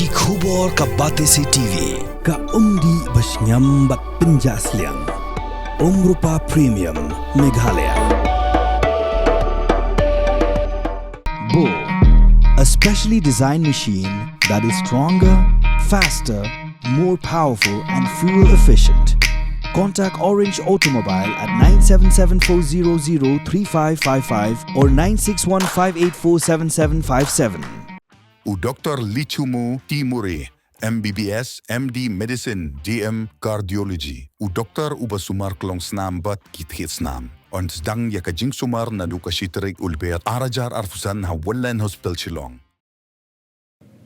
Ki khubor ka bate se TV ka umdi basnyam bat penjasliang Umrupa Premium Meghalaya. Bo, a specially designed machine that is stronger, faster, more powerful and fuel efficient. Contact Orange Automobile at 977-400-3555 or 961-584-7757. U Dr. Lichumu Timuri, MBBS, MD Medicine, DM Cardiology. U Dr. Ubasumar Klong Snambat Kithit Snam. On Sdang Yakajing Sumar Naduka Shiterik Ulbeat Arajar Arfusan Hawallan Hospital Shillong.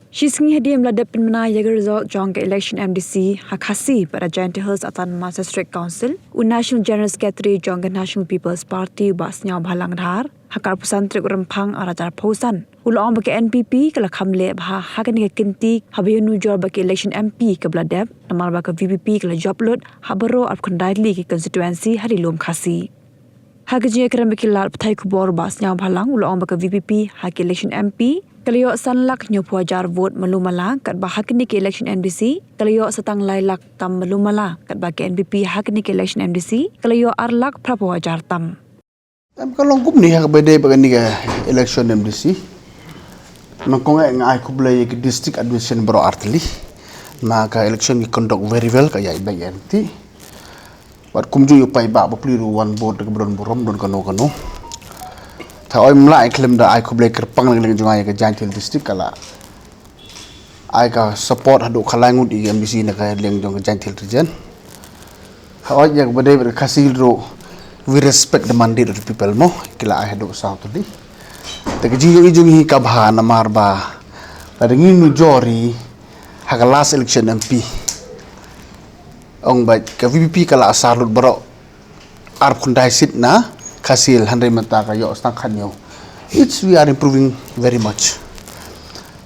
Shisngi hadim ladapin menaya result jong ke election MDC hakasi pada Giant Hills Atan Masa District Council u National General Secretary jong ke National People's Party ba Sniawbhalang dhar hakar pusan trik rempang arajar pausan ulang bagi NPP kala Kham le bah hakani ke kinti habayunu jor bagi election MP ke Bladep namal bagi VPP kala joblot habaro ap kondai ke constituency hari lom khasi hagaji keram kilar pthai kubor ba Sniawbhalang ulang bagi VPP hak election MP Kaliyo sanlak nyo puajar vote malumala kat bahak ni ke election MDC. Kaliyo setang lailak tam malumala kat bagi NPP hak ni ke election MDC. Kaliyo arlak prapuajar tam. Kalau kum ni hak beda bagi ni ke election MDC. Nangkong ngai ku belai ke district administration bro artli. Maka election ni conduct very well kaya ibai enti. Wat kum ju pai ba peluru one board ke bron borom don kano.ถ้าอ้อยมลายคลิมได้ไอ้คุบเลยกระปังเรื่องจังไงกับGiant Hills Districtกันละไอ้ก็ support ให้ดูขลายงุดอีก MBC นะครับเรื่องจังกับGiant Hills Region ถ้าอ้อยอยากไปได้ไปคาสิโร่ we respect the mandate of the people มั้งกีฬาไอ้ให้ดูสาวตัวนี้แต่ก็จริงๆจุงฮีกับหานามาร์บาแล้วงี้นูจอรีหาก last election MP องค์ไปกับ VPP กันละสารลุดบรออาร์คนได้สิทธิ์นะKasil handai mata kayo stang kanyo. We are improving very much.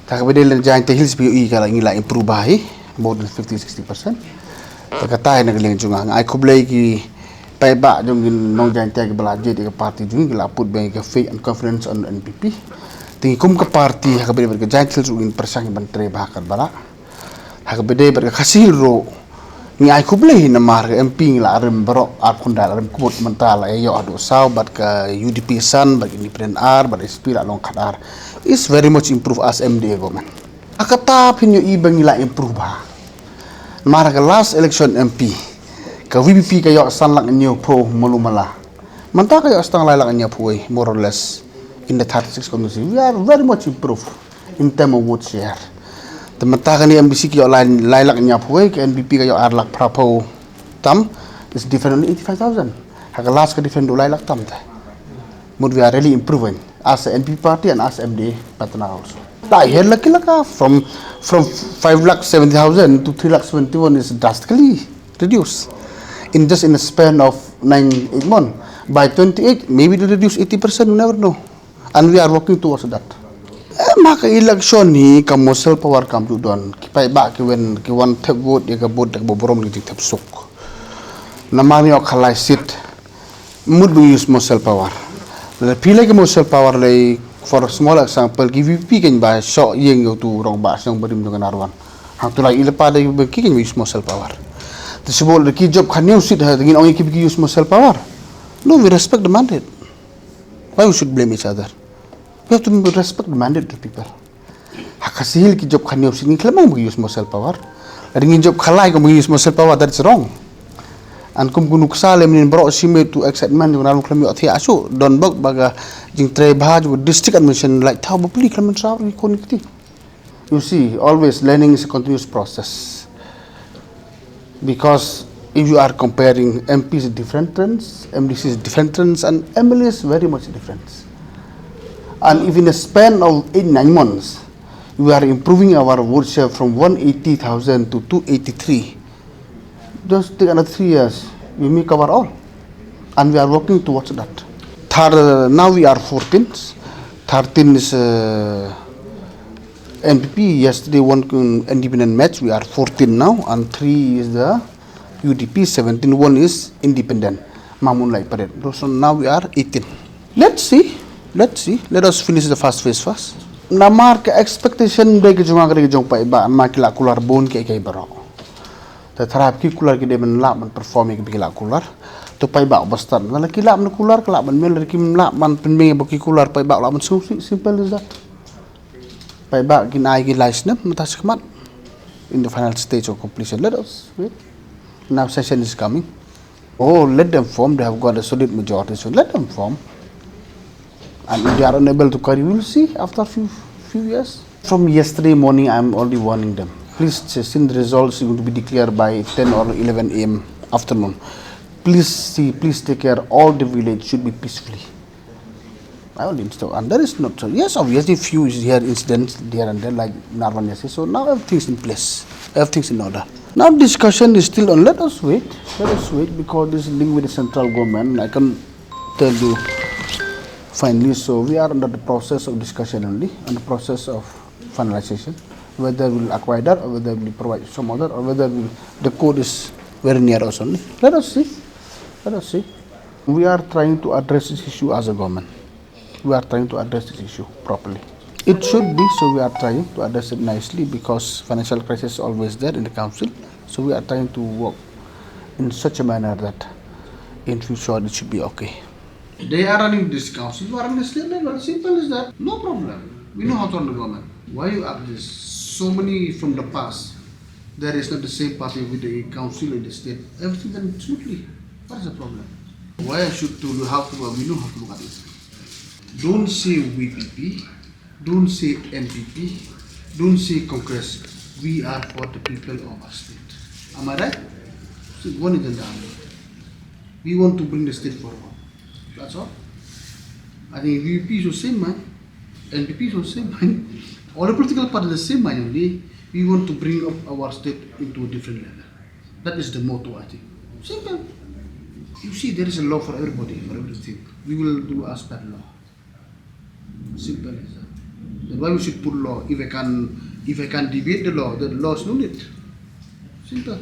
Takabedel Giant Hills POE kala ngila improve bahi more than 50-60%. Takatay nagaling junga. Ay kublay ki paiba jung nong Giant Hills balaje di party jung gila put bang ka faith and confidence on NPP. Tingi kum ka party hakabedel ka Giant Hills ugin persang bantre bahakat bala. Hakabedel ka kasil ro ngai kublai na mar MP la rem bro ar kundal rem kubut mental ayo adu saw bat ka UDP san bat independent R bat SP la long kadar is very much improve as MD government akata pinyo ibang ila improve ba mar ka last election MP ka VPP kayo san lak nyo po mulumala manta kayo stang lalak nyo po more or less in the 36 constituency we are very much improve in term of vote share Tematakan ni MBC kayo lailak niya puwe ke NPP kayo arlak prapo tam is different on 85,000. Hakalas ka different do lailak tam ta. But we are really improving as a NPP party and as MD partner also. Tai here laki laka from 5,70,000 to 3,71 is drastically reduced in just in a span of 9-8 months. By 28 maybe to reduce 80%, you never know. And we are working towards that. Maka election ni kamu self power kam tu don kipai ba ki wen ki wan tep vote ya ka vote dak borom ni tep suk namani ok khalai sit mud be use mo self power le pile ke mo self power le for small example ki VP ken ba so yeng yo tu rong ba sang badim dengan arwan hang tu lai ile pa de ki ken use mo self power the sebol ki job khan new sit ha ngin ong ki use mo self power no we respect the mandate why we should blame each other We have to respect the mandate of people. Hakasil ki job khanyo sini klamang mag-use mo self power. Ring job khalay ko mag-use mo self power that's wrong. And kum kunuk salem nin bro sime to excitement yung nalu klamyo athi aso don bag baga jing tray bahaj with district administration like tao bapli klaman sa connecti. You see, always learning is a continuous process. Because if you are comparing MPs different trends, MDCs different trends, and MLAs very much different. And if in a span of 8-9 months, we are improving our vote share from 180,000 to 283. Just take another 3 years, we may cover all. And we are working towards that. Now we are 14. 13 is NPP. Yesterday one independent match, we are 14 now. And 3 is the UDP, 17. 1 is independent. Mamun Lai Pared. So now we are 18. Let's see. Let us finish the first phase first. Namar ke expectation de ke junga ke jong pai ba ma kila kular bon ke baro. Ta tharap ki kular ke de men la man perform ke kila kular. To pai ba bastan. Na kila man kular kala man mel ki la man pen me ki kular pai ba la man simple is that. Pai ba kin ai ki license mata skmat in the final stage of completion. Let us wait. Now session is coming. Oh, let them form. They have got a solid majority, so let them form. And if they are unable to carry, we will see after few years. From yesterday morning, I am already warning them. Please, since the results are going to be declared by 10 or 11 a.m. afternoon, please take care. All the village should be peacefully. I will install, and there is not so. Yes, obviously few incidents here and there, like Narvan yesterday. So now everything's in place, everything's in order. Now discussion is still on. Let us wait because this is linked with the central government. I can tell you finally. So we are under the process of discussion only, and the process of finalization. Whether we will acquire that, or whether we will provide some other, or whether the code is very near us only. Let us see. Let us see. We are trying to address this issue as a government. We are trying to address this issue properly. It should be, so we are trying to address it nicely because financial crisis is always there in the council. So we are trying to work in such a manner that in future it should be okay. They are running this council, you are running the state level. Simple as that. No problem. We know how to run the government. Why you have this? So many from the past. There is not the same party with the council in the state. Everything done smoothly. What is the problem? Why I should tell you how to work? We know how to look at it. Don't say VPP, don't say MPP, don't say Congress. We are for the people of our state. Am I right? So one is the army. We want to bring the state forward. That's all. I think VPP is the same mind, MPP is the same mind. All the political parties are the same mind only. We want to bring up our state into a different level. That is the motto, I think. Simple. You see, there is a law for everybody, for everything. We will do as per law. Simple as that. Then why we should put law? If I can deviate the law is no need. Simple.